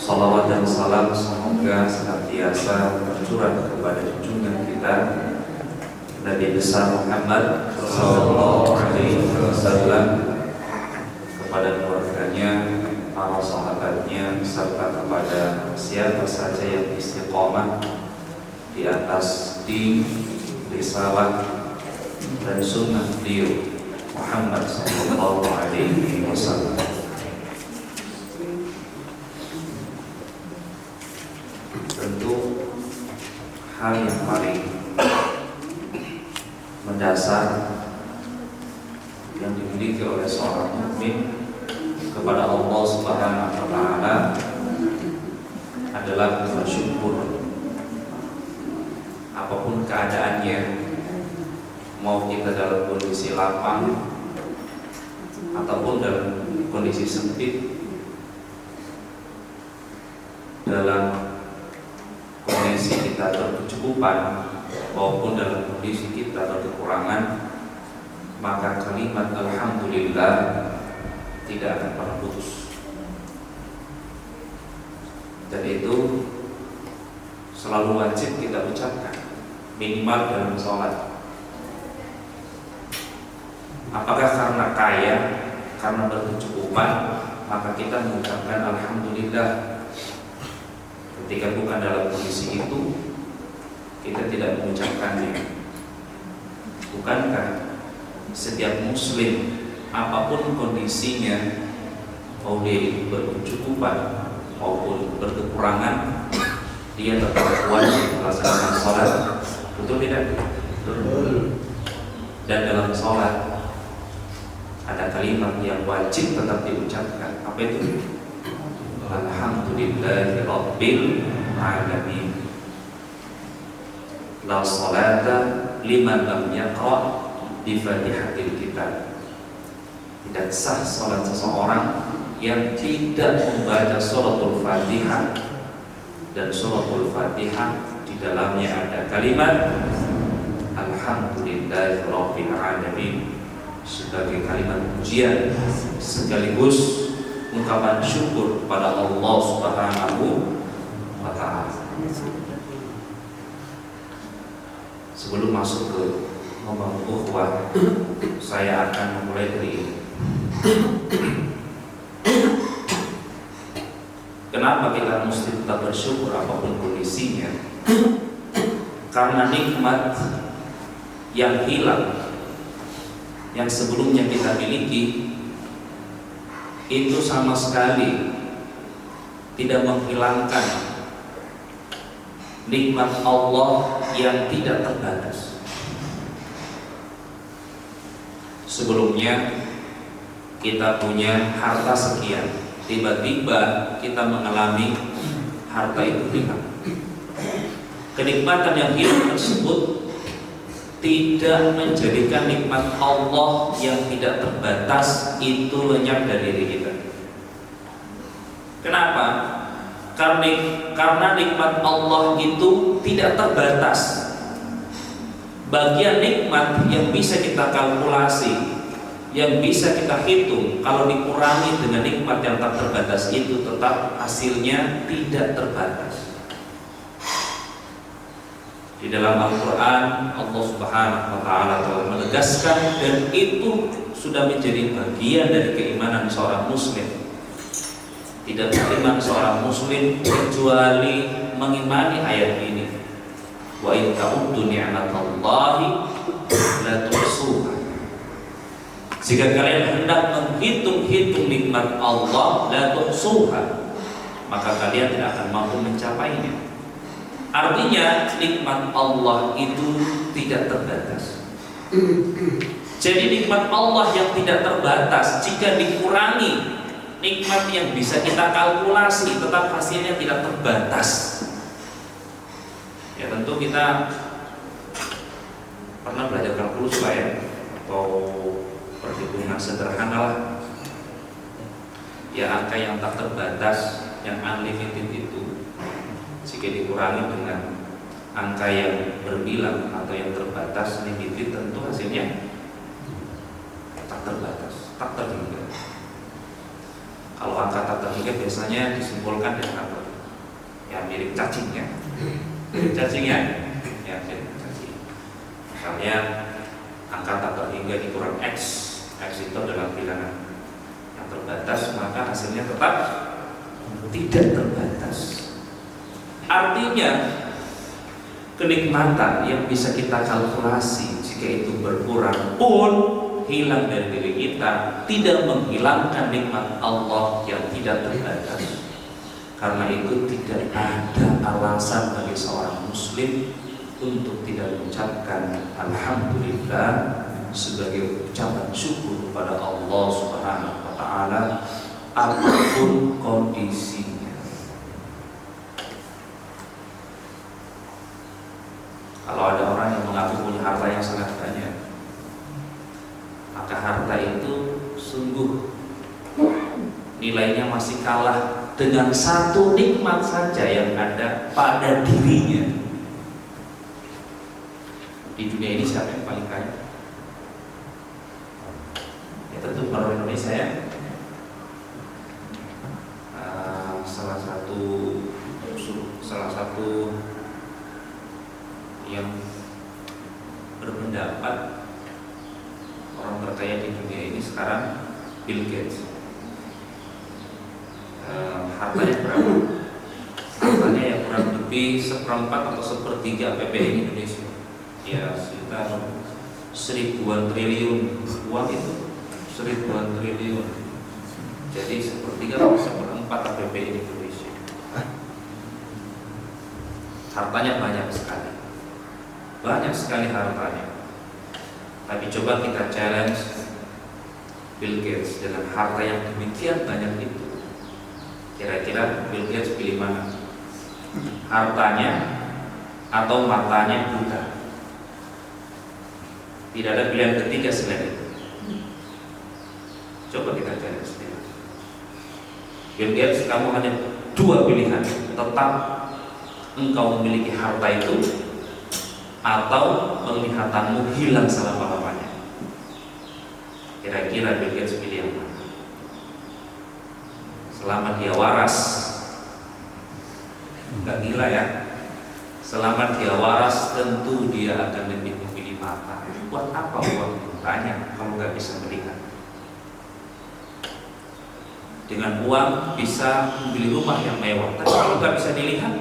Salawat dan salam semoga senantiasa tercurah kepada junjungan kita Nabi besar Muhammad sallallahu alaihi wasallam, kepada keluarganya, para sahabatnya, serta kepada siapa saja yang istiqomah di atas din, risalah dan sunnah beliau Muhammad sallallahu alaihi wasallam. Tentu hal yang paling mendasar yang dimiliki oleh seorang mukmin kepada Allah Subhanahu wa taala adalah bersyukur. Apapun keadaannya, mau kita dalam kondisi lapang ataupun dalam kondisi sempit, dalam kondisi kita berkecukupan maupun dalam kondisi kita berkekurangan, maka kalimat alhamdulillah tidak akan pernah putus. Dan itu selalu wajib kita ucapkan, minimal dalam sholat. Apakah karena kaya, karena berkecukupan, maka kita mengucapkan alhamdulillah. Ketika bukan dalam kondisi itu, kita tidak mengucapkannya. Bukankah setiap muslim, apapun kondisinya, mau dia berkecukupan maupun berkekurangan, dia tetap wajib melaksanakan sholat? Betul tidak? Betul. Dan dalam sholat ada kalimat yang wajib tetap diucapkan. Apa itu? Alhamdulillahi Rabbil Alamin. La salata liman lam yaqra bi Fatihatil Kitab. Tidak sah salat seseorang yang tidak membaca suratul Fatihah, dan suratul Fatihah di dalamnya ada kalimat Alhamdulillahi Rabbil Alamin sebagai kalimat pujian sekaligus ungkapan syukur kepada Allah Subhanahu wa taala. Sebelum masuk ke ngomong ukhuwah, saya akan memulai dari ini. Kenapa kita mesti tetap bersyukur apapun kondisinya? Karena nikmat yang hilang yang sebelumnya kita miliki itu sama sekali tidak menghilangkan nikmat Allah yang tidak terbatas. Sebelumnya kita punya harta sekian, tiba-tiba kita mengalami harta itu hilang. Kenikmatan yang hilang tersebut tidak menjadikan nikmat Allah yang tidak terbatas itu lenyap dari diri kita. Kenapa? Karena nikmat Allah itu tidak terbatas. Bagian nikmat yang bisa kita kalkulasi, yang bisa kita hitung, kalau dikurangi dengan nikmat yang tak terbatas itu, tetap hasilnya tidak terbatas. Di dalam Al-Quran Allah Subhanahu wa ta'ala telah menegaskan, dan itu sudah menjadi bagian dari keimanan seorang muslim. Tidak beriman seorang muslim kecuali mengimani ayat ini. Wa in ta'uddu ni'matallahi la tuhsuha. Jika kalian hendak menghitung-hitung nikmat Allah, la tuhsuha, maka kalian tidak akan mampu mencapainya. Artinya nikmat Allah itu tidak terbatas. Jadi nikmat Allah yang tidak terbatas, jika dikurangi nikmat yang bisa kita kalkulasi, tetap hasilnya tidak terbatas. Ya tentu kita pernah belajar kalkulus Pak ya, atau perhitungan sederhana lah. Ya angka yang tak terbatas, yang unlimited itu, jika dikurangi dengan angka yang berbilang atau yang terbatas, limited, tentu hasilnya tak terbatas, tak terhingga. Kalau angka tak terhingga biasanya disimpulkan dengan apa? Ya mirip cacing ya. Mirip cacing ya. Ya mirip cacing. Misalnya angka tak terhingga dikurang X. X itu adalah bilangan yang terbatas, maka hasilnya tetap tidak terbatas. Artinya kenikmatan yang bisa kita kalkulasi jika itu berkurang pun hilang dari diri kita, tidak menghilangkan nikmat Allah yang tidak terbatas. Karena itu tidak ada alasan bagi seorang muslim untuk tidak mengucapkan alhamdulillah sebagai ucapan syukur kepada Allah Subhanahu wa taala apapun kondisinya. Kalau ada orang yang mengaku punya harta yang sangat banyak, maka harta itu sungguh nilainya masih kalah dengan satu nikmat saja yang ada pada dirinya. Di dunia ini siapa yang paling kaya? Ya tentu orang Indonesia ya. Salah satu yang berpendapat orang terkaya di dunia ini sekarang Bill Gates. Hartanya berapa? Hartanya yang kurang lebih 1/4 atau 1/3 APBN Indonesia. Ya sekitar 1000-an triliun uang itu, 1000-an triliun. Jadi 1/3 atau 1/4 APBN Indonesia. Hartanya banyak sekali hartanya. Tapi coba kita challenge Bill Gates dengan harta yang demikian banyak itu. Kira-kira Bill Gates pilih mana? Hartanya atau matanya buta? Tidak ada pilihan ketiga selain itu. Coba kita challenge dia. Bill Gates, kamu hanya 2 pilihan. Tetap engkau memiliki harta itu atau penglihatanmu hilang selama-lamanya. Kira-kira Bill Gates pilih yang mana? Selama dia waras, nggak gila ya. Selama dia waras, tentu dia akan lebih memilih mata. Buat apa uang banyak kalau nggak bisa melihat? Dengan uang bisa membeli rumah yang mewah, tapi kalau nggak bisa dilihat,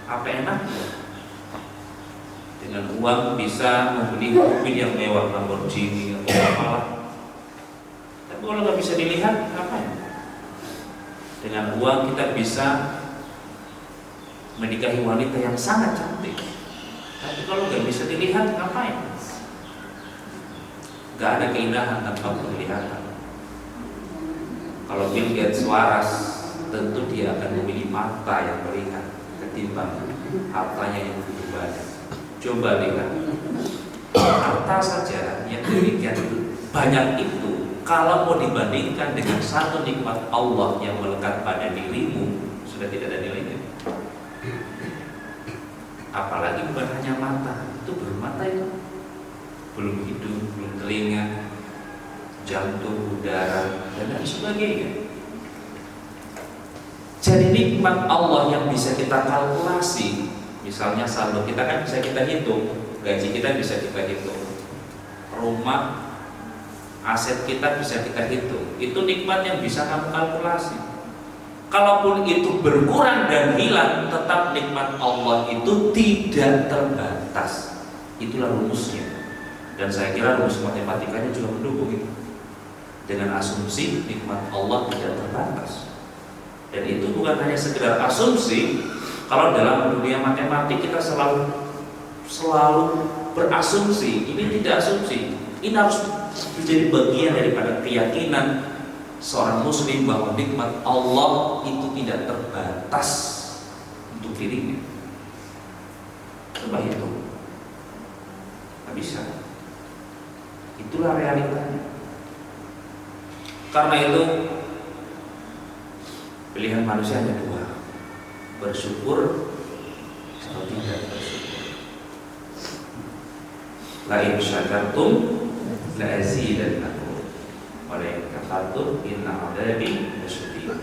apa enaknya? Dengan uang bisa membeli mobil yang mewah, Lamborghini atau apalah, tapi kalau nggak bisa dilihat, ngapain? Dengan uang kita bisa menikahi wanita yang sangat cantik, tapi kalau nggak bisa dilihat, ngapain? Nggak ada keindahan tanpa penglihatan. Kalau Bill Gates waras, tentu dia akan memilih mata yang melihat ketimbang hartanya yang begitu banyak. Coba lihat, harta saja yang demikian banyak itu, kalau mau dibandingkan dengan satu nikmat Allah yang melekat pada dirimu, sudah tidak ada nilainya. Apalagi bukan hanya mata, itu belum mata itu, belum hidung, belum telinga, jantung, udara, dan lain sebagainya. Jadi nikmat Allah yang bisa kita kalkulasi, misalnya saldo kita kan bisa kita hitung, gaji kita bisa kita hitung, rumah, aset kita bisa kita hitung. Itu nikmat yang bisa kamu kalkulasi. Kalaupun itu berkurang dan hilang, tetap nikmat Allah itu tidak terbatas. Itulah rumusnya. Dan saya kira rumus matematikanya juga mendukung itu. Dengan asumsi nikmat Allah tidak terbatas. Dan itu bukan hanya sekedar asumsi. Kalau dalam dunia matematik kita selalu berasumsi. Ini tidak asumsi. Ini harus menjadi bagian daripada keyakinan seorang muslim bahwa nikmat Allah itu tidak terbatas untuk dirinya. Coba itu, nggak bisa. Itulah realitanya. Karena itu pilihan manusia hanya 2, bersyukur atau tidak bersyukur. La in syakartum la azidannakum wa la in kafartum inna 'adzabi lasyadid.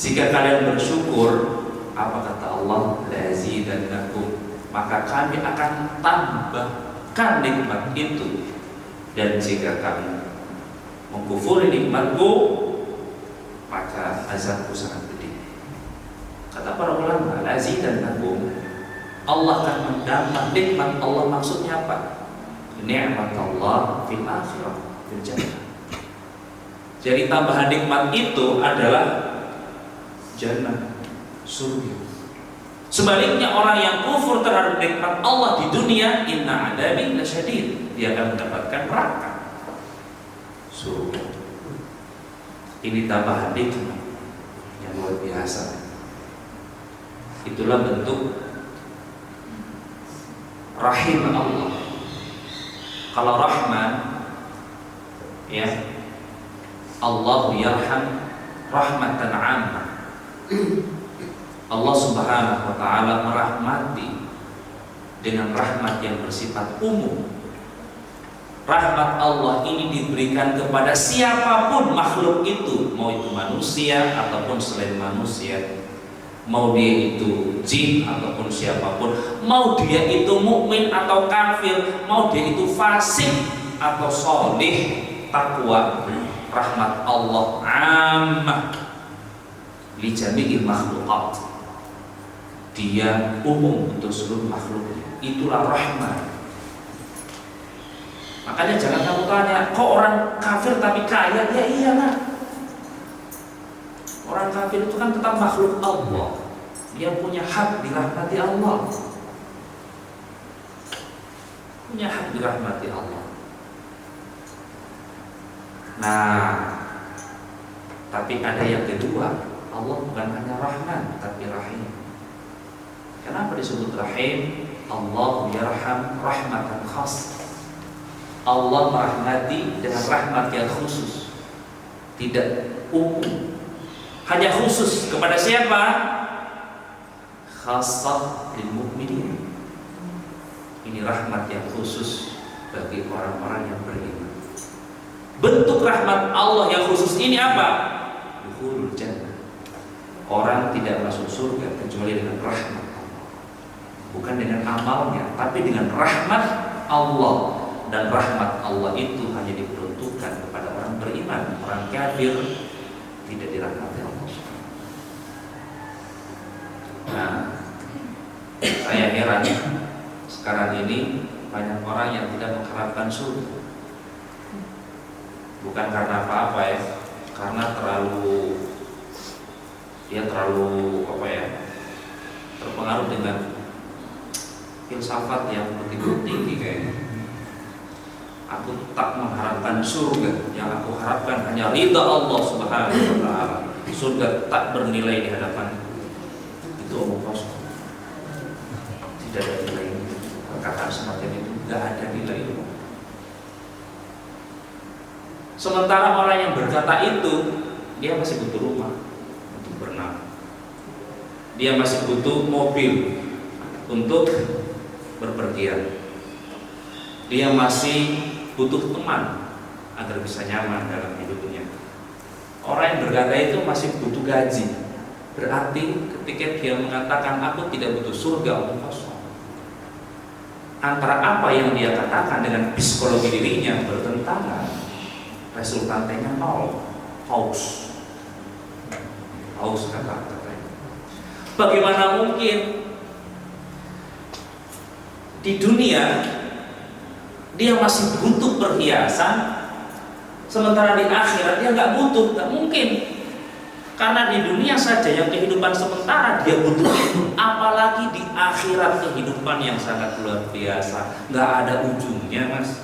Jika kalian bersyukur, apa kata Allah? Lazidannakum, maka kami akan tambahkan nikmat itu. Dan jika kami mengkufuri nikmatku, maka azabku sangat pedih. Kata para ulama, lazidannakum, Allah akan mendapat nikmat Allah, maksudnya apa? Nikmat Allah fil akhirah, fil jannah. Jadi tambahan nikmat itu adalah jannah, surga. Sebaliknya orang yang kufur terhadap nikmat Allah di dunia, inna adabi lasyadid, dia akan mendapatkan neraka, surga. Ini tambahan nikmat yang luar biasa. Itulah bentuk rahim Allah. Kalau Rahman, ya, Allahu yarham rahmatan 'ammah. Allah Subhanahu wa taala merahmati dengan rahmat yang bersifat umum. Rahmat Allah ini diberikan kepada siapapun makhluk itu, mau itu manusia ataupun selain manusia, mau dia itu jin ataupun siapapun, mau dia itu mukmin atau kafir, mau dia itu fasik atau solih, takwa. Rahmat Allah ammah li jami'il makhluqat, dia umum untuk seluruh makhluknya. Itulah rahmat. Makanya jangan kamu tanya, kok orang kafir tapi kaya? Ya iyalah, orang kafir itu kan tetap makhluk Allah, dia punya hak dirahmati Allah, punya hak dirahmati Allah. Nah, tapi ada yang kedua, Allah bukan hanya Rahman tapi Rahim. Kenapa disebut Rahim? Allah yarham rahmatan khas. Allah merahmati dengan rahmat yang khusus, tidak umum, hanya khusus kepada siapa? Khassah lil mu'minin. Ini rahmat yang khusus bagi orang-orang yang beriman. Bentuk rahmat Allah yang khusus ini apa? Dukhulul jannah. Orang tidak masuk surga kecuali dengan rahmat Allah, bukan dengan amalnya, tapi dengan rahmat Allah. Dan rahmat Allah itu hanya diperuntukkan kepada orang beriman. Orang kafir tidak dirahmati Allah. Nah, saya heran sekarang ini banyak orang yang tidak mengharapkan surga. Bukan karena apa-apa ya, karena terlalu terpengaruh dengan filsafat yang begitu tinggi kayaknya. Aku tak mengharapkan surga, yang aku harapkan hanya ridha Allah Subhanahu wa taala. Surga tak bernilai di hadapan. Itu omong kosong. Tidak ada nilai. Perkataan semacam itu tidak ada nilai itu. Sementara orang yang berkata itu, dia masih butuh rumah untuk berenang, dia masih butuh mobil untuk berpergian, dia masih butuh teman agar bisa nyaman dalam hidupnya. Orang yang berkata itu masih butuh gaji. Berarti ketika dia mengatakan aku tidak butuh surga, omong kosong. Antara apa yang dia katakan dengan psikologi dirinya bertentangan, resultantenya nol. Haus kata-katanya. Bagaimana mungkin di dunia dia masih butuh perhiasan, sementara di akhirat dia nggak butuh? Nggak mungkin. Karena di dunia saja yang kehidupan sementara dia butuh, apalagi di akhirat kehidupan yang sangat luar biasa, nggak ada ujungnya, mas.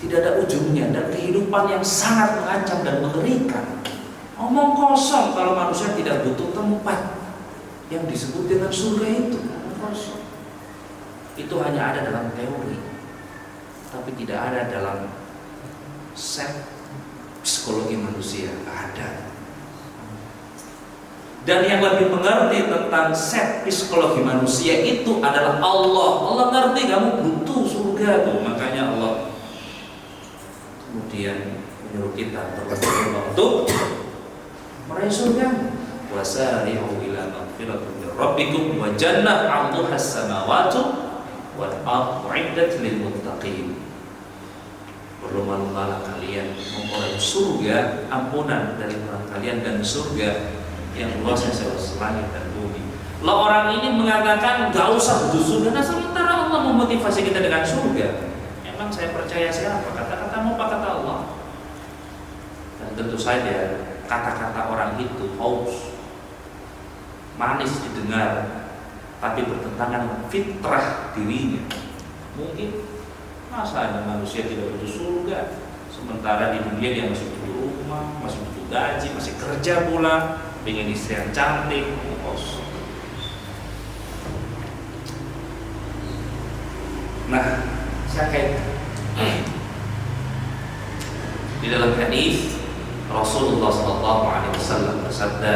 Tidak ada ujungnya, dan kehidupan yang sangat mengancam dan mengerikan. Omong kosong kalau manusia tidak butuh tempat yang disebut dengan surga itu. Omong kosong. Itu hanya ada dalam teori, tapi tidak ada dalam set psikologi manusia. Ada. Dan yang lebih mengerti tentang set psikologi manusia itu adalah Allah. Allah ngerti kamu butuh surga tuh, makanya Allah kemudian menyuruh kita untuk meraih surga. Wasari'u ila maghfiratin min rabbikum wa jannah 'arduha as-samawati wal ardu 'iddat lil muttaqin. Berlomba-lombalah kalian memperoleh surga, ampunan dari orang kalian, dan surga yang luasnya seluas langit dan bumi. Lah orang ini mengatakan gak usah butuh surga, nah sementara Allah memotivasi kita dengan surga. Emang saya percaya siapa? Kata-katamu apa kata Allah? Dan tentu saja kata-kata orang itu haus, manis didengar, tapi bertentangan dengan fitrah dirinya. Mungkin masa ada manusia tidak butuh surga, sementara di dunia dia masih butuh rumah, masih butuh gaji, masih kerja pula, pengen istri yang cantik. Nah, saya kaitkan di dalam hadis Rasulullah SAW bersabda,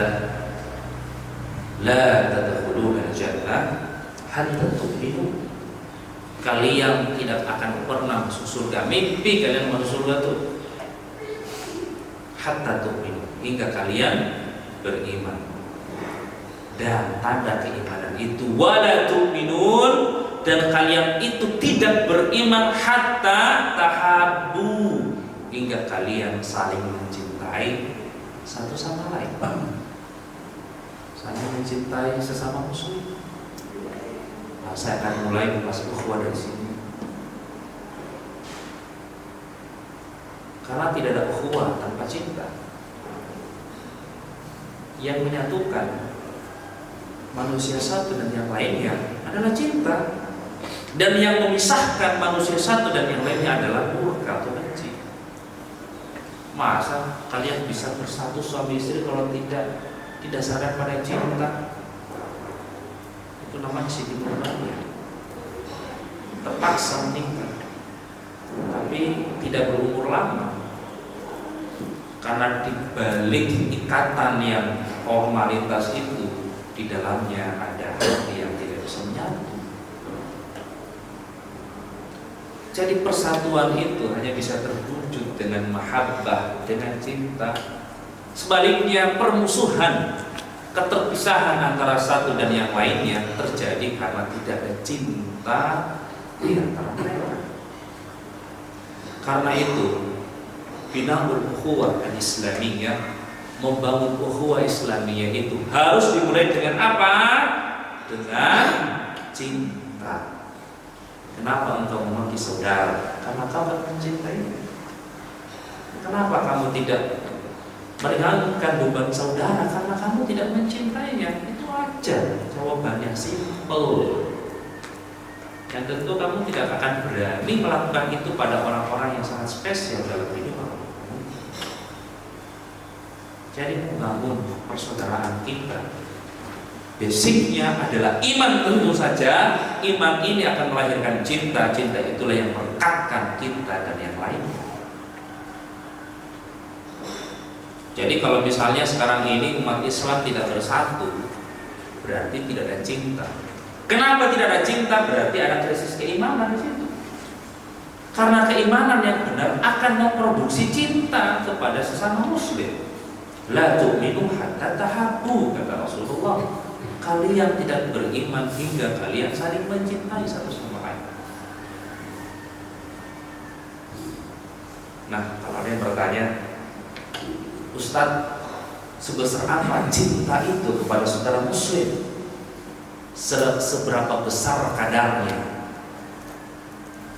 "La tadkhuluna al-jannah hatta tu'minu." Kalian tidak akan pernah masuk surga, mimpi kalian masuk surga tuh, hatta tu'minu, hingga kalian beriman. Dan tanda keimanan itu wala tu'minun, dan kalian itu tidak beriman hatta tahabbu, hingga kalian saling mencintai satu sama lain. Saling mencintai sesama muslim. Nah, saya akan mulai membahas ukhuwah dari sini. Karena tidak ada ukhuwah tanpa cinta. Yang menyatukan manusia satu dan yang lainnya adalah cinta. Dan yang memisahkan manusia satu dan yang lainnya adalah murka atau benci. Masa kalian bisa bersatu suami istri kalau tidak didasarkan pada cinta? Itu namanya siti nurani, terpaksa menikah, tapi tidak berumur lama. Karena dibalik ikatan yang formalitas itu, di dalamnya ada hati yang tidak bisa menyatu. Jadi persatuan itu hanya bisa terwujud dengan mahabbah, dengan cinta. Sebaliknya permusuhan, keterpisahan antara satu dan yang lainnya terjadi karena tidak ada cinta di antara mereka. Karena itu binaul ukhuwah al-islamiyah, membangun ukhuwah Islamiyah itu harus dimulai dengan apa? Dengan cinta. Kenapa engkau memaki saudara? Karena kau tak mencintainya. Kenapa kamu tidak meringankan beban saudara? Karena kamu tidak mencintainya. Itu aja jawabannya, simple. Dan tentu kamu tidak akan berani melakukan itu pada orang-orang yang sangat spesial dalam hidup kamu. Jadi membangun persaudaraan kita, basicnya adalah iman. Tentu saja iman ini akan melahirkan cinta. Cinta itulah yang merekatkan kita dan yang lainnya. Jadi kalau misalnya sekarang ini umat Islam tidak bersatu, berarti tidak ada cinta. Kenapa tidak ada cinta? Berarti ada krisis keimanan di situ. Karena keimanan yang benar akan memproduksi cinta kepada sesama muslim. La tu'minu hatta tahabbu, kata Rasulullah. Kalian tidak beriman hingga kalian saling mencintai satu sama lain. Nah, kalau ada yang bertanya, Ustadz, sebesar apa cinta itu kepada saudara muslim? Seberapa besar kadarnya?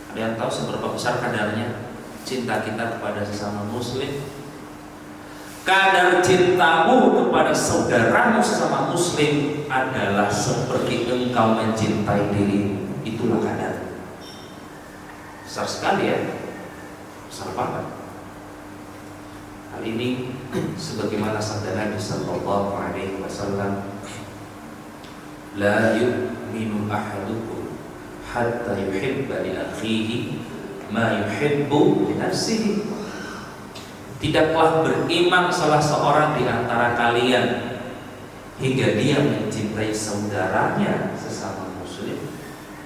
Ada yang tahu seberapa besar kadarnya cinta kita kepada sesama muslim? Kadar cintamu kepada saudaramu sesama muslim adalah seperti engkau mencintai dirimu. Itulah kadar. Besar sekali ya. Besar banget. Hal ini sebagaimana sabda Nabi sallallahu alaihi wasallam, la yu'minu ahadukum hatta yuhibba li akhihi ma yuhibbu li nafsihi. Tidaklah beriman salah seorang di antara kalian hingga dia mencintai saudaranya sesama muslim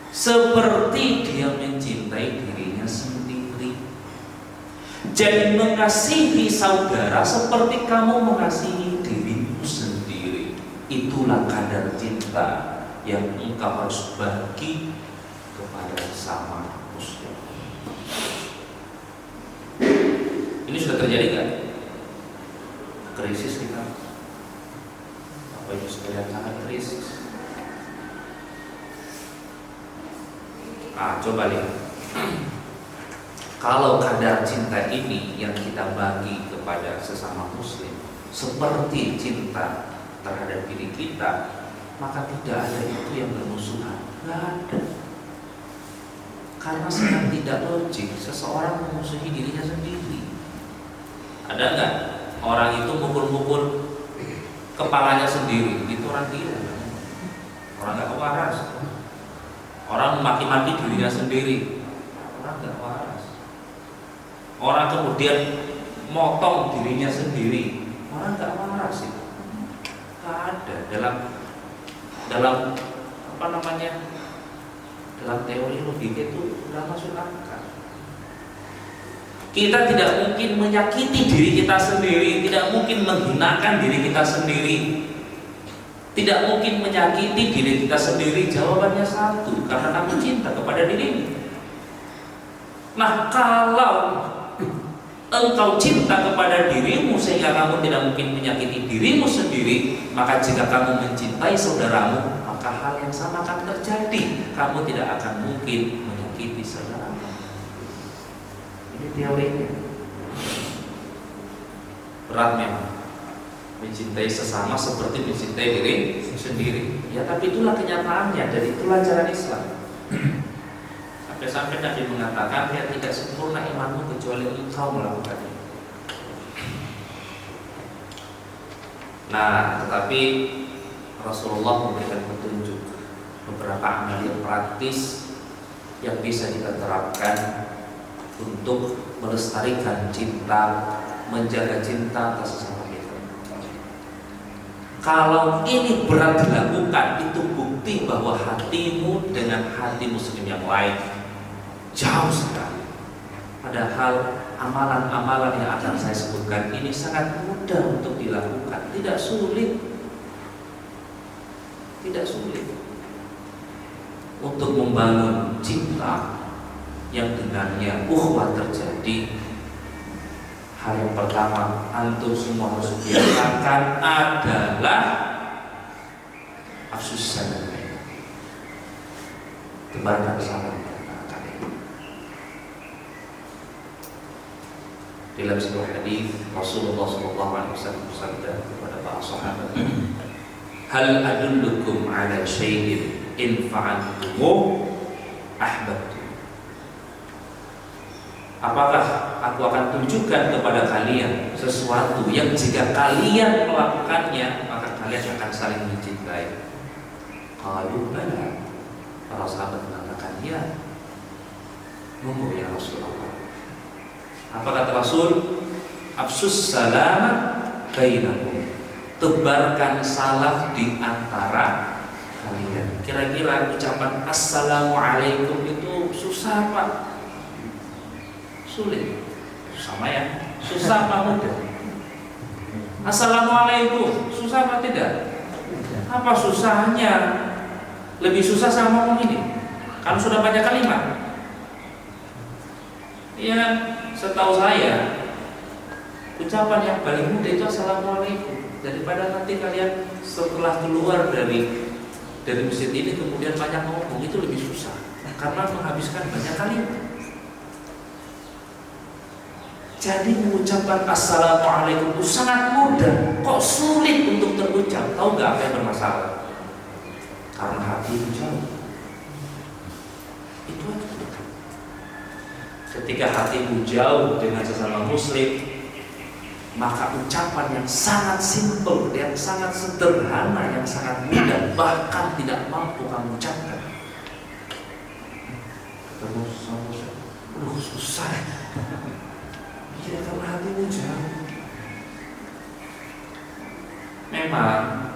seperti dia mencintai dirinya sendiri. Jadi mengasihi saudara seperti kamu mengasihi diri itulah kadar cinta yang engkau harus bagi kepada sesama muslim. Ini sudah terjadi kan? Krisis kita, apa itu sekalian sangat krisis. Coba lihat, kalau kadar cinta ini yang kita bagi kepada sesama muslim seperti cinta terhadap diri kita, maka tidak ada itu yang bermusuhan. Tidak ada. Karena sangat tidak logik seseorang memusuhi dirinya sendiri. Ada nggak orang itu mukul-mukul kepalanya sendiri? Itu orang gila, orang nggak waras. Orang maki-maki dirinya sendiri, orang nggak waras. Orang kemudian motong dirinya sendiri, orang nggak waras itu. Nggak ada dalam apa namanya, dalam teori logika itu nggak masuk akal. Kita tidak mungkin menyakiti diri kita sendiri, tidak mungkin menghinakan diri kita sendiri, tidak mungkin menyakiti diri kita sendiri. Jawabannya satu, karena kamu cinta kepada dirimu. Nah, kalau engkau cinta kepada dirimu sehingga kamu tidak mungkin menyakiti dirimu sendiri, maka jika kamu mencintai saudaramu, maka hal yang sama akan terjadi. Kamu tidak akan mungkin menyakiti saudaramu. Ini teorinya. Berat memang mencintai sesama seperti mencintai diri sendiri. Ya, tapi itulah kenyataannya, dan itulah jalan Islam. Sampai-sampai Nabi mengatakan, ya, tidak sempurna imanmu kecuali engkau melakukannya. Nah, tetapi Rasulullah memberikan petunjuk beberapa amalan praktis yang bisa kita terapkan untuk melestarikan cinta, menjaga cinta atas sesama kita. Kalau ini berat dilakukan, itu bukti bahwa hatimu dengan hati muslim yang lain jauh sekali. Padahal amalan-amalan yang akan saya sebutkan ini sangat mudah untuk dilakukan, tidak sulit. Tidak sulit untuk membangun cinta yang dengannya ukhuwah terjadi. Hal yang pertama antum semua harus biasakan adalah afsus salam, tebarkan salam kepada kalian. Dalam sebuah hadis Rasulullah SAW bersabda kepada para sahabat, hal adullukum ala syai'in in fa'altumuh ahbabtum. Apakah aku akan tunjukkan kepada kalian sesuatu yang jika kalian melakukannya maka kalian akan saling mencintai? Qalu bala. Para sahabat mengatakan, ya. Monggo ya Rasulullah. Apa kata Rasul? Afsus salam bainakum. Tebarkan salam di antara kalian. Kira-kira ucapan assalamualaikum itu susah Pak? Sulit? Sama ya? Susah apa mudah? Assalamualaikum susah apa tidak? Apa susahnya? Lebih susah sama ngomong ini. Kan sudah banyak kalimat. Ya, setahu saya ucapan yang paling mudah itu assalamualaikum. Daripada nanti kalian setelah keluar dari masjid ini kemudian banyak ngomong, itu lebih susah karena menghabiskan banyak kalimat. Jadi mengucapkan assalamualaikum itu sangat mudah, kok sulit untuk terucap? Tahu nggak apa yang bermasalah? Karena hati itu jauh. Itu aja. Ketika hatimu jauh dengan sesama muslim, maka ucapan yang sangat simpel, yang sangat sederhana, yang sangat mudah, bahkan tidak mampu kamu ucapkan. Ketemu sesama muslim, susah. Ya, karena hatimu jauh. Memang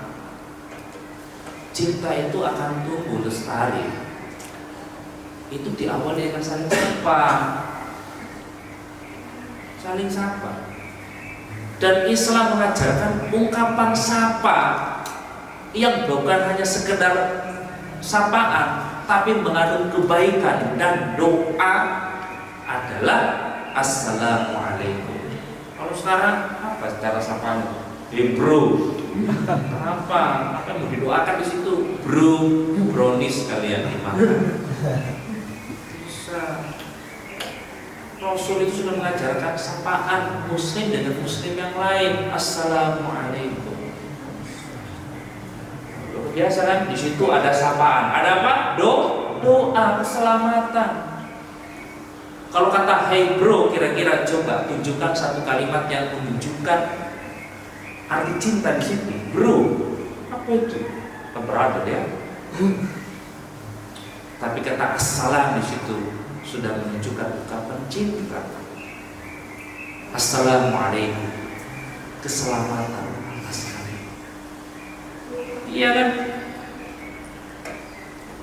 cinta itu akan tumbuh lestari. Itu diawali dengan saling sapa. Saling sapa. Dan Islam mengajarkan ungkapan sapa yang bukan hanya sekedar sapaan, tapi mengandung kebaikan dan doa adalah assalamualaikum. Kalau sekarang apa cara sapaan? Hey bro, apa mau didoakan di situ? Bro, brownies kalian dimakan. Bisa. Rasul itu sudah mengajarkan sapaan muslim dengan muslim yang lain. Assalamualaikum. Luar biasa kan? Di situ ada sapaan. Ada apa? Doa keselamatan. Kalau kata hey bro, kira-kira coba tunjukkan satu kalimat yang menunjukkan arti cinta di situ. Bro, apa itu? Brother ya. Tapi kata assalam di situ sudah menunjukkan ungkapan cinta. Assalamualaikum, keselamatan. Iya kan?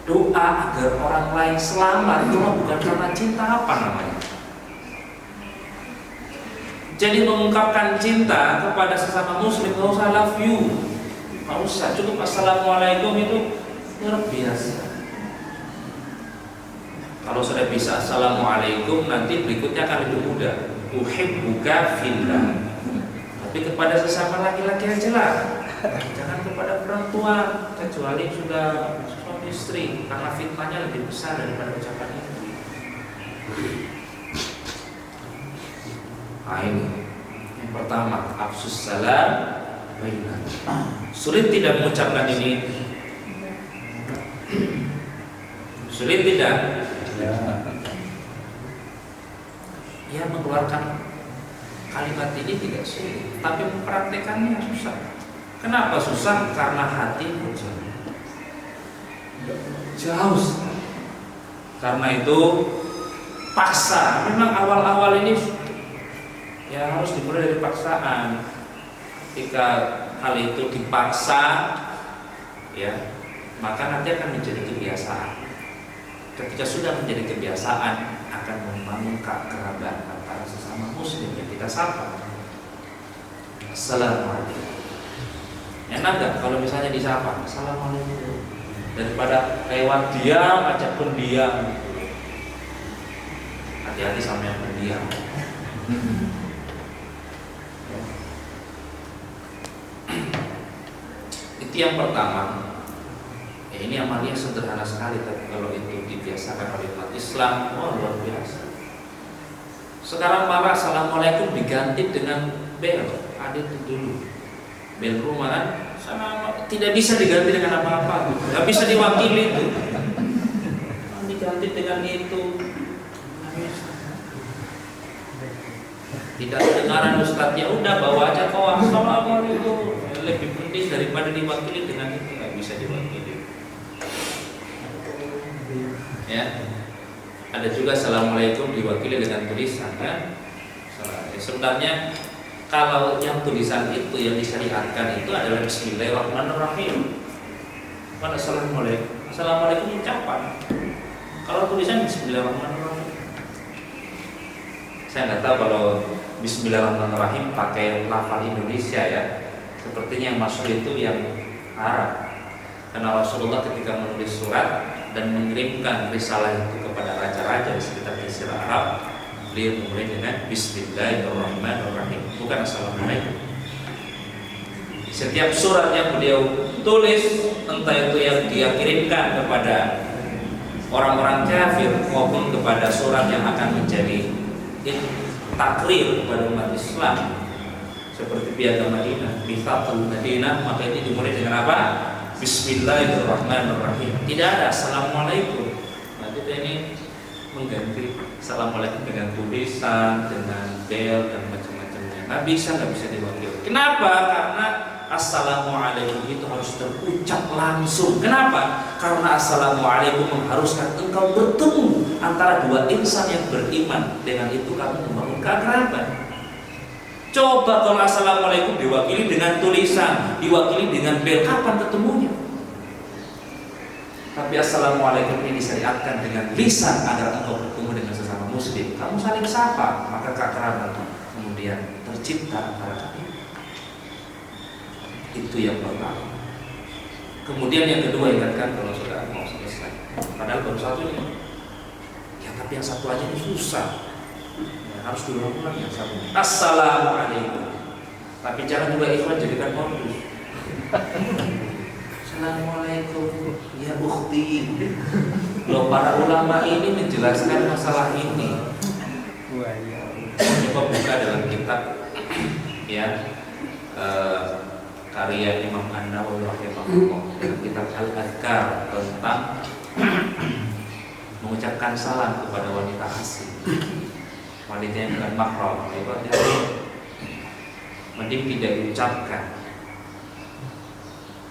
Doa agar orang lain selamat cuma bukan karena cinta, apa namanya? Jadi mengungkapkan cinta kepada sesama muslim, nggak usah love you, nggak usah, cukup assalamualaikum itu luar biasa. Kalau sudah bisa assalamualaikum, nanti berikutnya akan lebih mudah. Uhibbuka fillah. Tapi kepada sesama laki-laki aja lah, jangan kepada perempuan, kecuali sudah suami istri, karena fitnahnya lebih besar daripada ucapan itu. Nah ini yang pertama, afsus salam bainana. Sulit tidak mengucapkan ini? Sulit tidak? Ya, mengeluarkan kalimat ini tidak sulit, tapi mempraktekannya susah. Kenapa susah? Karena hati jauh. Karena itu paksa. Memang awal-awal ini ya harus dimulai dari paksaan. Ketika hal itu dipaksa, ya, maka nanti akan menjadi kebiasaan. Ketika sudah menjadi kebiasaan, akan membangun kekerabatan antara sesama muslim yang kita sapa. Assalamualaikum. Enak gak kalau misalnya disapa assalamualaikum, daripada lewat diam aja pendiam. Hati-hati sama yang pendiam. Itu yang pertama. Ya, ini amalnya sederhana sekali, tapi kalau itu dibiasakan oleh umat Islam, wah luar biasa. Sekarang malah assalamualaikum diganti dengan bel. Ada itu dulu bel rumah kan, sama tidak bisa diganti dengan apa-apa, nggak bisa diwakili itu. Diganti dengan itu, tidak kedengaran Ustadz, ya udah bawa aja kau assalamualaikum, lebih penting daripada diwakili dengan itu, nggak bisa diwakili. Ya, ada juga assalamualaikum diwakili dengan tulisan kan. Sebenarnya kalau yang tulisan itu yang disyariatkan itu adalah Bismillahirrahmanirrahim. Bukan assalamualaikum. Assalamualaikum ucapan. Kalau tulisan Bismillahirrahmanirrahim. Saya nggak tahu kalau Bismillahirrahmanirrahim pakai lafal Indonesia ya. Sepertinya yang masyhur itu yang Arab. Karena Rasulullah ketika menulis surat dan mengirimkan risalah itu kepada raja-raja di sekitar Jazirah Arab, beliau memulai dengan Bismillahirrahmanirrahim, bukan assalamualaikum. Setiap surat yang beliau tulis, entah itu yang dia kirimkan kepada orang-orang kafir maupun kepada surat yang akan menjadi takrir kepada umat Islam, seperti Piagam Madinah, Mitsaqul Madinah, maka ini dimulai dengan apa? Bismillahirrahmanirrahim. Tidak ada assalamualaikum. Nah, kita ini mengganti assalamualaikum dengan tulisan, dengan bel dan macam-macamnya. Nggak bisa diwakili. Kenapa? Karena assalamualaikum itu harus terucap langsung. Kenapa? Karena assalamualaikum mengharuskan engkau bertemu antara dua insan yang beriman. Dengan itu kamu membangun keakraban. Coba kalau assalamualaikum diwakili dengan tulisan, diwakili dengan bel, kapan ketemunya? Tapi assalamualaikum ini disyariatkan dengan lisan agar engkau bertemu dengan sesama muslim. Kamu saling sapa, maka keakraban kemudian tercipta antara kalian. Itu yang pertama. Kemudian yang kedua, ingatkan kalau sudah mau selesai. Padahal baru satu ini. Ya tapi yang satu aja ini susah. Ya, harus diulang-ulang yang satu. Assalamualaikum. Tapi jangan juga ikhwan jadikan modus. Assalamualaikum ya ukhti. Loh, para ulama ini menjelaskan masalah ini. Coba buka dalam kitab ya karya Imam An-Nawawi rahimahullah, dalam kitab Al-Adhkar tentang mengucapkan salam kepada wanita asing, wanita yang bukan mahram. Mending tidak diucapkan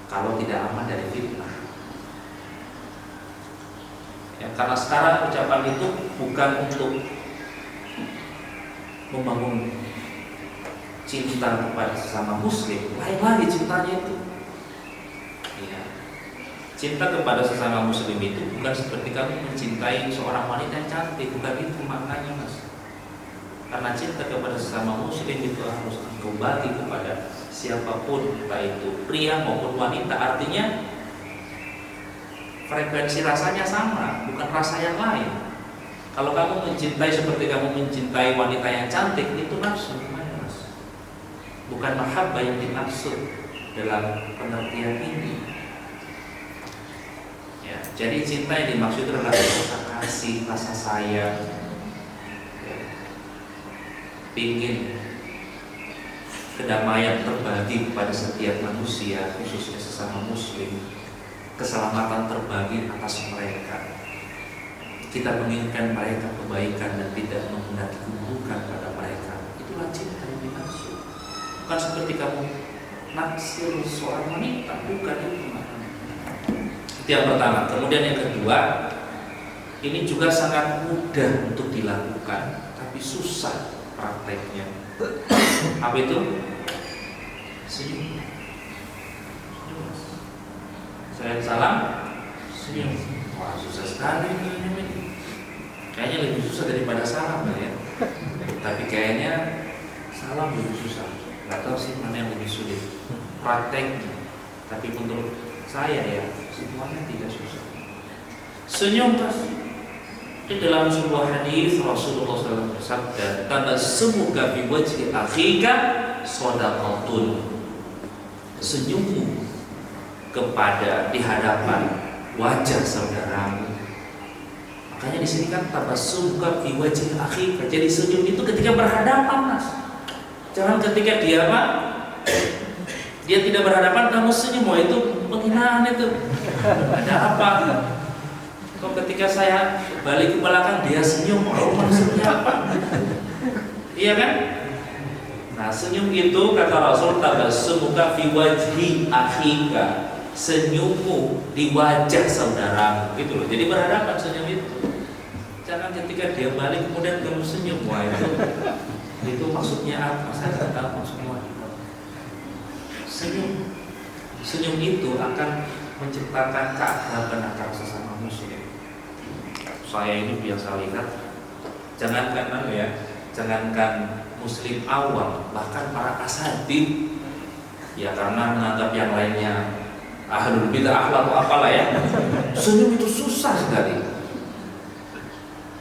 kalau tidak aman dari fitnah. Ya, karena sekarang ucapan itu bukan untuk membangun cinta kepada sesama muslim, lain lagi cintanya itu. Ya. Cinta kepada sesama muslim itu bukan seperti kamu mencintai seorang wanita yang cantik, bukan itu maknanya, Mas. Karena cinta kepada sesama muslim itu harus kembali kepada siapapun, entah itu pria maupun wanita. Artinya frekuensi rasanya sama, bukan rasa yang lain. Kalau kamu mencintai seperti kamu mencintai wanita yang cantik, itu nafsu, Mas. Bukan mahabbah yang dimaksud dalam pengertian ini. Ya, jadi cinta yang dimaksud adalah rasa kasih, rasa sayang. Ya. Ingin kedamaian terbagi kepada setiap manusia, khususnya sesama muslim. Keselamatan terbagi atas mereka. Kita menginginkan mereka kebaikan dan tidak menghendaki keburukan pada mereka. Itulah cinta yang dimaksud. Bukan seperti kamu naksir seorang wanita, bukan itu. Itu yang pertama. Kemudian yang kedua, ini juga sangat mudah untuk dilakukan, tapi susah prakteknya. Apa itu? Senyum. Saya salam, senyum. Wah, susah sekali ini. Kayaknya lebih susah daripada salam ya. Tapi kayaknya salam lebih susah. Gak tahu sih mana yang lebih sulit prakteknya. Tapi menurut saya ya, semuanya tidak susah. Senyum, Mas. Di dalam sebuah hadis Rasulullah SAW bersabda, "Tabassumuka fi wajhi akhika shadaqatun." Senyummu kepada di hadapan wajah saudaramu. Makanya di sini kan tabassumka fi wajhi akhika. Jadi senyum itu ketika berhadapan, Mas. Jangan ketika dia apa? Dia tidak berhadapan kamu senyum, wah itu penghinaan itu. Ada apa? Kok ketika saya balik ke belakang dia senyum, oh maksudnya apa? Iya kan? Nah, senyum itu kata Rasul, tabassumuka fi wajhi akhika. Senyummu di wajah saudaramu, gitu loh. Jadi berhadapan senyum itu. Jangan ketika dia balik kemudian kamu senyum, wah itu maksudnya apa? Saya tidak tahu maksudnya. Senyum itu akan menciptakan keakraban antara sesama muslim. Saya ini biasa lihat, jangankan muslim awam, bahkan para asatid, ya karena menganggap yang lainnya ahlul bidah atau apalah ya, senyum itu susah sekali.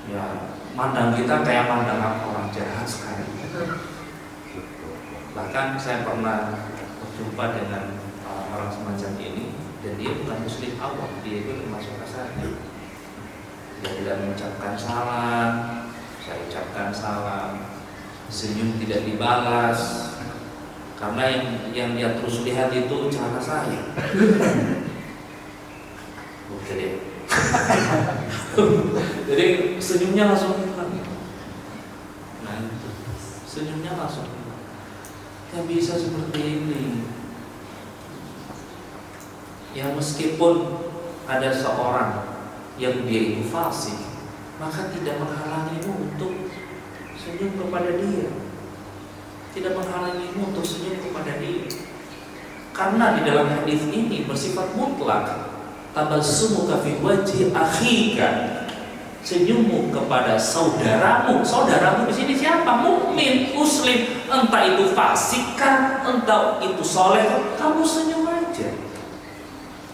Ya, mandang kita kayak mandang orang jahat sekali. Bahkan saya pernah berjumpa dengan orang semacam ini, dan dia bukan muslim awam, dia itu termasuk asatid. Dia tidak mengucapkan salam, saya ucapkan salam, senyum tidak dibalas. Karena yang dia terus lihat itu celana saya. Oke deh. Jadi senyumnya langsung hilang. Nah itu, senyumnya langsung hilang. Gak bisa seperti ini. Ya meskipun ada seorang yang dia itu fasik, maka tidak menghalangimu untuk senyum kepada dia. Tidak menghalangimu untuk senyum kepada dia. Karena di dalam hadis ini bersifat mutlak. Tabassumuka fi wajhi akhika. Senyummu kepada saudaramu. Saudaramu di sini siapa? Mukmin, muslim, entah itu fasik kan, entah itu soleh, kamu senyum aja.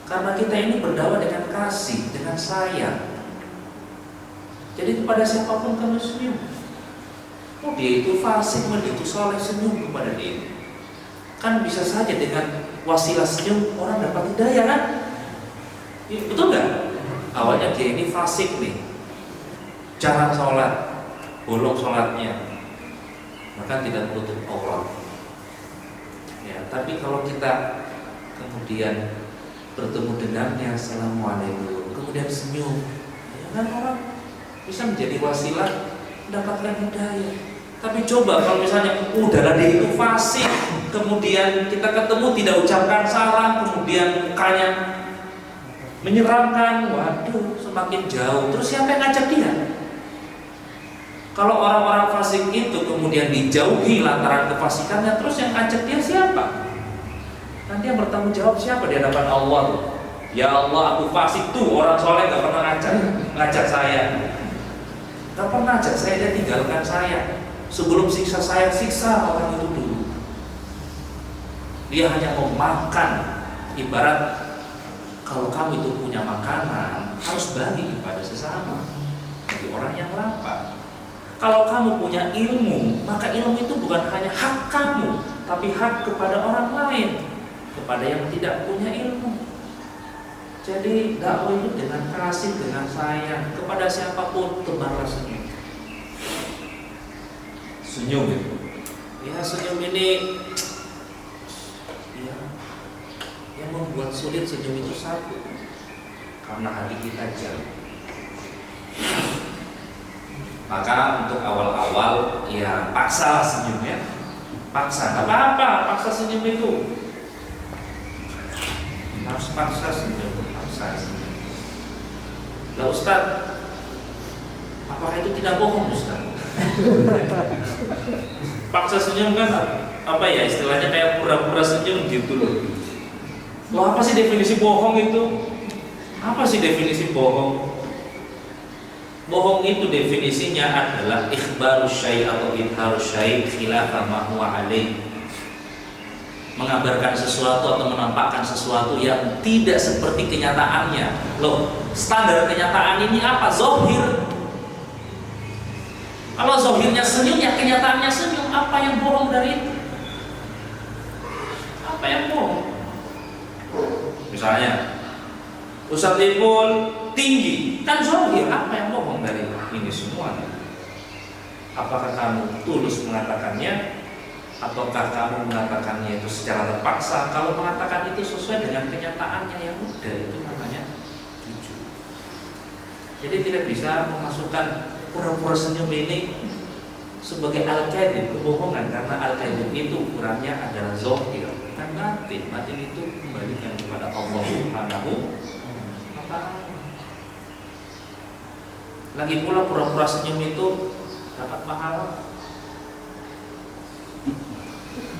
Karena kita ini berdakwah dengan kasih, dengan sayang. Jadi kepada siapapun kamu senyum. Oh dia itu fasik, dia itu saleh, senyum kepada dia. Kan bisa saja dengan wasilah senyum orang dapat hidayah kan? Ya, betul nggak? Awalnya dia ini fasik nih, jarang sholat, bolong sholatnya, maka tidak menutup aurat. Ya, tapi kalau kita kemudian bertemu dengannya, assalamualaikum, kemudian senyum, ya kan orang bisa menjadi wasilah mendapatkan hidayah. Tapi coba kalau misalnya udahlah dia itu fasik, kemudian kita ketemu tidak ucapkan salam, kemudian mukanya menyeramkan, waduh semakin jauh. Terus siapa yang ngajak dia? Kalau orang-orang fasik itu kemudian dijauhi lantaran kefasikannya, terus yang ngajak dia siapa? Nanti yang bertanggung jawab siapa di hadapan Allah tuh? Ya Allah, aku fasik tuh, orang soleh gak pernah ngajak saya, gak pernah ngajak saya, dia tinggalkan saya. Sebelum siksa saya, siksa orang itu dulu. Dia hanya mau makan. Ibarat kalau kamu itu punya makanan, harus bagi kepada sesama, bagi orang yang lapar. Kalau kamu punya ilmu, maka ilmu itu bukan hanya hak kamu, tapi hak kepada orang lain, kepada yang tidak punya ilmu. Jadi dakwah itu dengan kasih, dengan sayang kepada siapapun, tebarlah senyum. Senyum itu, ya senyum ini, ya yang membuat sulit senyum itu satu, karena hati kita jauh. Maka untuk awal-awal ya paksa senyumnya, paksa, nggak apa-apa, paksa senyum itu, harus paksa senyum, paksa senyum. Lah Ustaz, apakah itu tidak bohong Ustaz? Paksa senyum kan apa ya istilahnya kayak pura-pura senyum gitu loh. Loh apa sih definisi bohong itu? Apa sih definisi bohong? Bohong itu definisinya adalah ikhbarus syai' atau idharus syai' khilafa ma huwa alaih. Mengabarkan sesuatu atau menampakkan sesuatu yang tidak seperti kenyataannya. Loh, standar kenyataan ini apa? Zahir. Kalau zahirnya senyum, ya kenyataannya senyum. Apa yang bohong dari itu? Apa yang bohong? Misalnya Ustaz Ipul tinggi, kan zahir. Apa yang bohong dari ini semua? Apakah kamu tulus mengatakannya, ataukah kamu mengatakannya itu secara terpaksa? Kalau mengatakan itu sesuai dengan kenyataannya, yang udah itu namanya jujur. Jadi tidak bisa memasukkan pura-pura senyum ini sebagai al-kadhib, kebohongan, karena al-kadhib itu ukurannya adalah zahir, bukan batin. Batin itu kembalikan kepada Allah Subhanahu wa ta'ala. Lagi pula pura-pura senyum itu dapat pahala.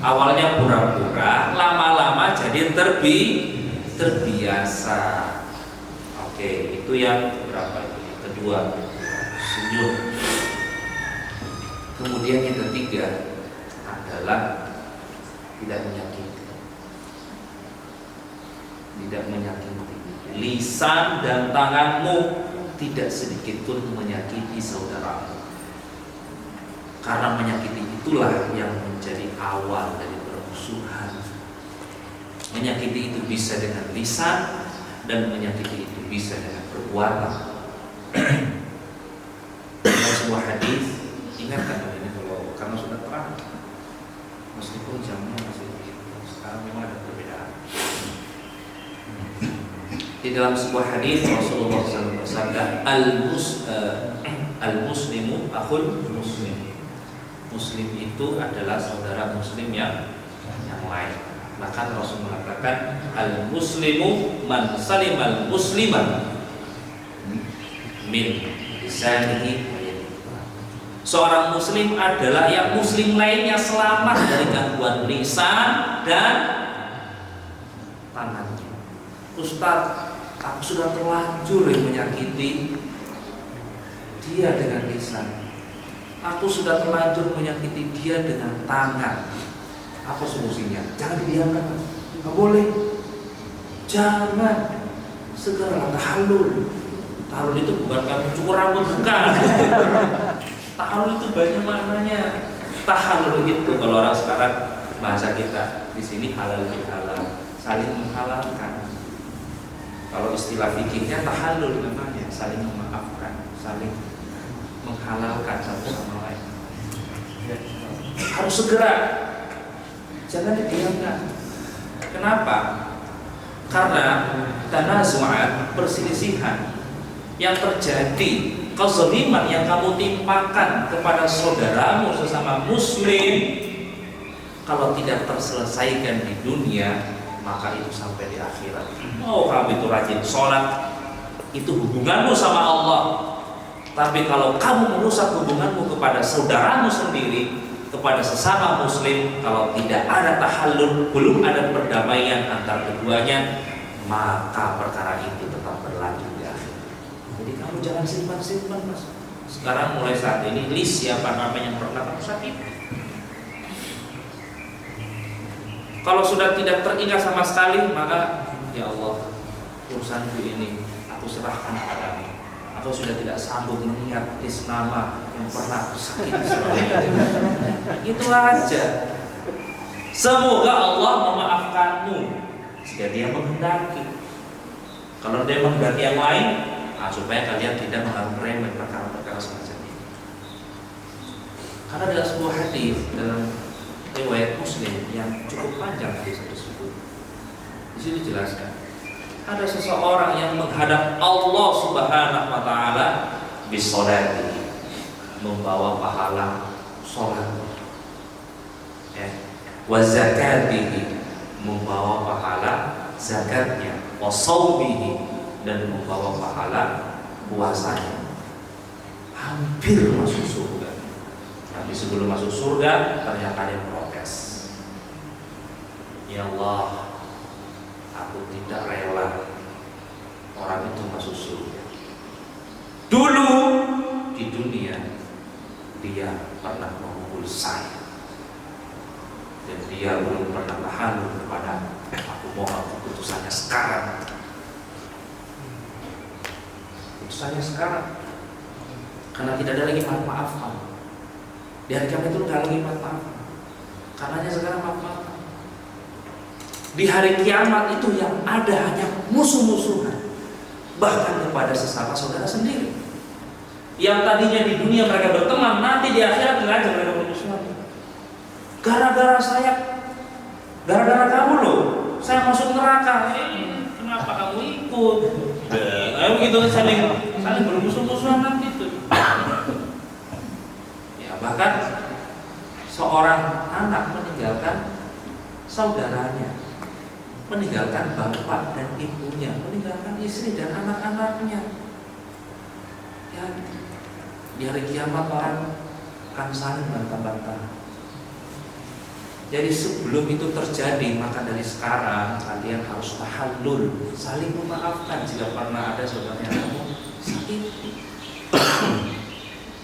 Awalnya pura-pura, lama-lama jadi terbiasa. Oke, itu yang berapa itu? Kedua, senyum. Kemudian yang ketiga adalah tidak menyakiti. Tidak menyakiti. Lisan dan tanganmu tidak sedikit pun menyakiti saudaramu. Karena menyakiti itulah yang menjadi awal dari permusuhan. Menyakiti itu bisa dengan lisan, dan menyakiti itu bisa dengan perbuatan. Dalam sebuah hadis, ingatkan ini kalau karena sudah terang, meskipun jamnya masih begitu, sekarang memang ada perbedaan. Di dalam sebuah hadis Rasulullah SAW bersabda, al-muslimu akhul muslim. Muslim itu adalah saudara muslim yang lain. Bahkan Rasul mengatakan, al-muslimu man salimal musliman min lisanihi wa yadihi. Seorang muslim adalah yang muslim lainnya selamat dari gangguan lisan dan tangannya. Ustaz, aku sudah terlanjur menyakiti dia dengan lisan. Aku sudah terlanjur menyakiti dia dengan tangan. Apa solusinya? Jangan didiamkan, nggak boleh. Jangan, segera tahallul. Tahallul itu bukan kamu cukur rambut, bukan. Tahallul itu banyak maknanya. Tahallul itu kalau orang sekarang bahasa kita di sini halal bihalal, saling menghalalkan. Kalau istilah fikihnya tahallul namanya, saling memaafkan, saling menghalalkan satu sama lain. Harus segera, jangan didiamkan. Kenapa? Karena tanazu'at, perselisihan yang terjadi, kezaliman yang kamu timpakan kepada saudaramu sesama muslim, kalau tidak terselesaikan di dunia, maka itu sampai di akhirat. Oh, kamu itu rajin sholat, itu hubunganmu sama Allah. Tapi kalau kamu merusak hubunganmu kepada saudaramu sendiri, kepada sesama muslim, kalau tidak ada tahallul, belum ada perdamaian antar keduanya, maka perkara itu tetap berlanjut di akhir. Jadi kamu jangan simpan-simpan, Mas. Sekarang mulai saat ini list siapa namanya yang pernah kamu sakiti. Kalau sudah tidak teringat sama sekali, maka ya Allah, urusanku ini aku serahkan padamu. Aku sudah tidak sanggup mengingat list nama yang pernah aku sakiti. Itu aja. Semoga Allah memaafkanmu jika Dia menghendaki. Kalau Dia menghendaki yang lain, supaya kalian tidak menganggap remeh perkara-perkara semacam ini. Karena dalam sebuah hadis dalam riwayat Muslim yang cukup panjang hadis tersebut, di sini dijelaskan ada seseorang yang menghadap Allah Subhanahu wa taala bisolati, membawa pahala sholat, ya, wa zakatihi, membawa pahala zakatnya, wa shaumihi, dan membawa pahala puasanya. Hampir masuk surga. Tapi sebelum masuk surga ternyata ada yang protes. Ya Allah, aku tidak rela orang itu masuk surga. Dulu di dunia dia pernah memukul saya, dan dia belum pernah tahallul kepada aku. Mohon keputusannya sekarang. Keputusannya sekarang. Karena tidak ada lagi maaf-maafan. Di hari kiamat itu tidak lagi maaf-maafan. Karenanya sekarang maaf-maafan. Di hari kiamat itu yang ada hanya musuh-musuhan, bahkan kepada sesama saudara sendiri. Yang tadinya di dunia mereka berteman, nanti di akhirat tidak ada mereka bermusuhan. Gara-gara saya, gara-gara kamu loh, saya masuk neraka. Kenapa kamu ikut? Ayo gitu saling bermusuh-musuhan nanti itu. Ya, bahkan seorang anak meninggalkan saudaranya, meninggalkan bapak dan ibunya, meninggalkan istri dan anak-anaknya. Ya, di hari kiamat orang akan saling bantah-bantah. Jadi sebelum itu terjadi, maka dari sekarang kalian harus tahallul, saling memaafkan jika pernah ada saudaranya kamu sakit.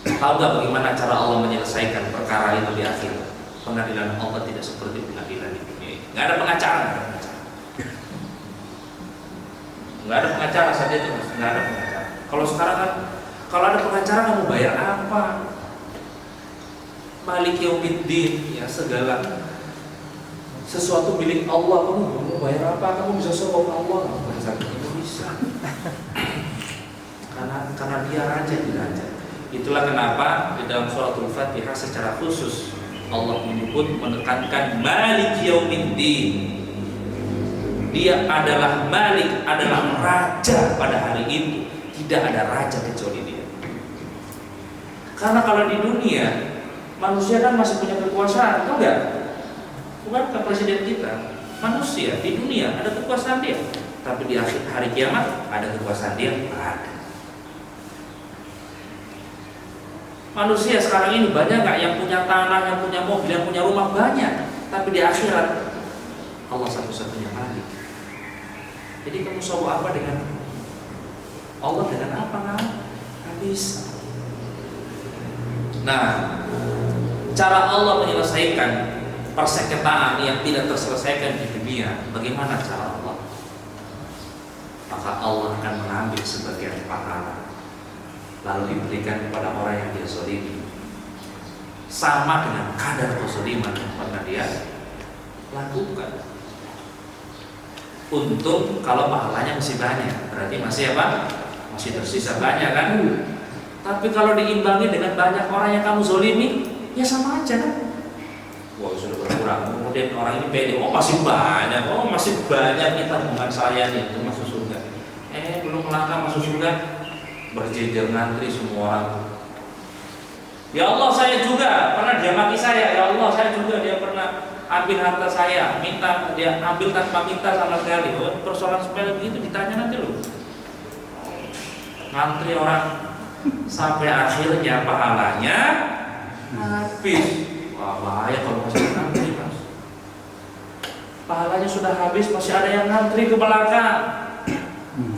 Tahu nggak bagaimana cara Allah menyelesaikan perkara itu di akhir? Pengadilan Allah tidak seperti pengadilan di dunia. Nggak ada pengacara. Nggak ada pengacara saja itu, Mas. Nggak ada pengacara. Kalau sekarang kan, kalau ada pengacara kamu bayar apa? Malik yaumiddin, ya, segala sesuatu milik Allah, kamu mau bayar apa? Kamu bisa sokong Allah, bahasa Indonesia. Karena dia raja di raja. Itulah kenapa di dalam suratul Fatihah secara khusus Allah menyebut, menekankan Malik yaumiddin. Dia adalah Malik, adalah raja pada hari itu. Tidak ada raja kecuali dia. Karena kalau di dunia manusia kan masih punya kekuasaan, tahu nggak? Bukankah presiden kita manusia di dunia ada kekuasaan dia, tapi di akhir hari kiamat ada kekuasaan dia? Ada. Manusia sekarang ini banyak nggak yang punya tanah, yang punya mobil, yang punya rumah? Banyak, tapi di akhirat Allah satu-satunya Malik. Jadi kamu mau apa dengan Allah, dengan apa? Nggak bisa. Nah, cara Allah menyelesaikan persengketaan yang tidak terselesaikan di dunia, bagaimana cara Allah? maka Allah akan mengambil sebagian pahala lalu diberikan kepada orang yang dia zalimi, sama dengan kadar kezaliman yang pernah dia lakukan. Untung kalau pahalanya masih banyak, berarti masih apa? Masih tersisa banyak kan? Tapi kalau diimbangi dengan banyak orang yang kamu zalimi, ya sama aja kan? Wah, sudah berkurang. Kemudian orang ini pede, oh masih banyak kita bukan saya nih, itu masuk surga. Belum melangkah masuk surga, berjejer ngantri semua orang. Ya Allah, saya juga pernah dia maki saya. Ya Allah, saya juga dia pernah ambil harta saya, minta dia ambil tanpa minta sama sekali. Oh, persoalan sepele begitu ditanya nanti loh. Ngantri orang sampai akhirnya pahalanya habis. Wah, bahaya kalau masih ngantri, Mas. Pahalanya sudah habis, masih ada yang ngantri ke belakang.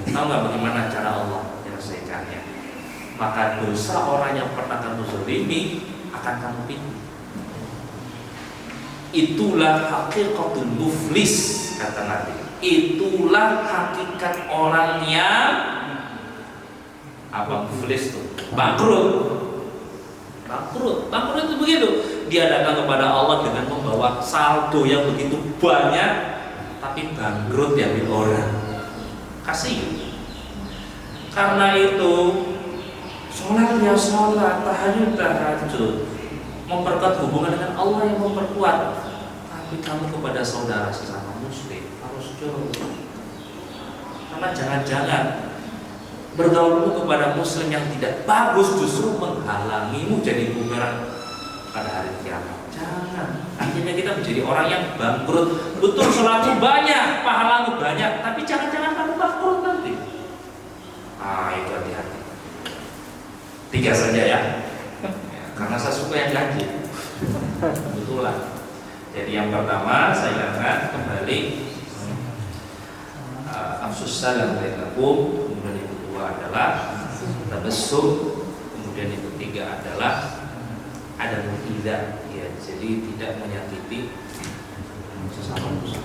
Tahu nggak bagaimana cara Allah menyelesaikannya? Maka dosa orang yang pernah kamu zalimi akan kamu pilih. Itulah hakikatul muflis, kata Nabi. Itulah hakikat orang yang apa muflis itu? Bangkrut. Bangkrut itu begitu. Dia datang kepada Allah dengan membawa saldo yang begitu banyak, tapi bangkrut diambil orang. Kasih. Karena itu sholat ya sholat, tahajud, memperkuat hubungan dengan Allah yang memperkuat. Tapi kamu kepada saudara sesama muslim harus jauh. Karena jangan-jangan bergaulmu kepada muslim yang tidak bagus justru menghalangimu jadi bumerang pada hari kiamat. Jangan. Akhirnya kita menjadi orang yang bangkrut. Betul, sholatmu banyak, pahalamu banyak, tapi jangan-jangan kamu bangkrut nanti. Itu hati-hati. 3 saja ya. Karena saya suka yang ganjil. Betulan. Jadi yang pertama saya akan kembali afsus salam bainakum, kemudian yang kedua adalah tabassum, kemudian yang ketiga adalah ada mu'idzah, ya, jadi tidak menyakiti sesama muslim.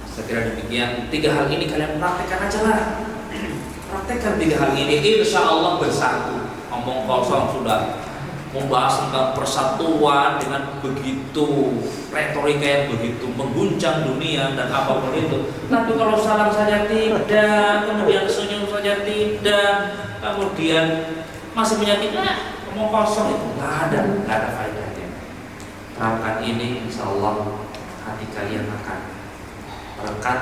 Saya kira demikian. 3 hal ini kalian praktekkan aja lah. Praktekkan 3 hal ini, insya Allah bersatu. Ngomong kosong sudah. Membahas tentang persatuan dengan begitu retorika yang begitu mengguncang dunia dan apapun itu. Tapi kalau salam saja tidak, kemudian senyum saja tidak, kemudian masih menyakiti, ngomong kosong itu nggak ada faedahnya. Terapkan ini, insya Allah hati kalian akan berkat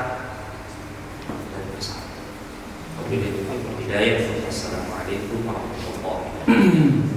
dan bersatu. Wabillahi taufiq wal hidayah. Wassalamualaikum warahmatullahi wabarakatuh.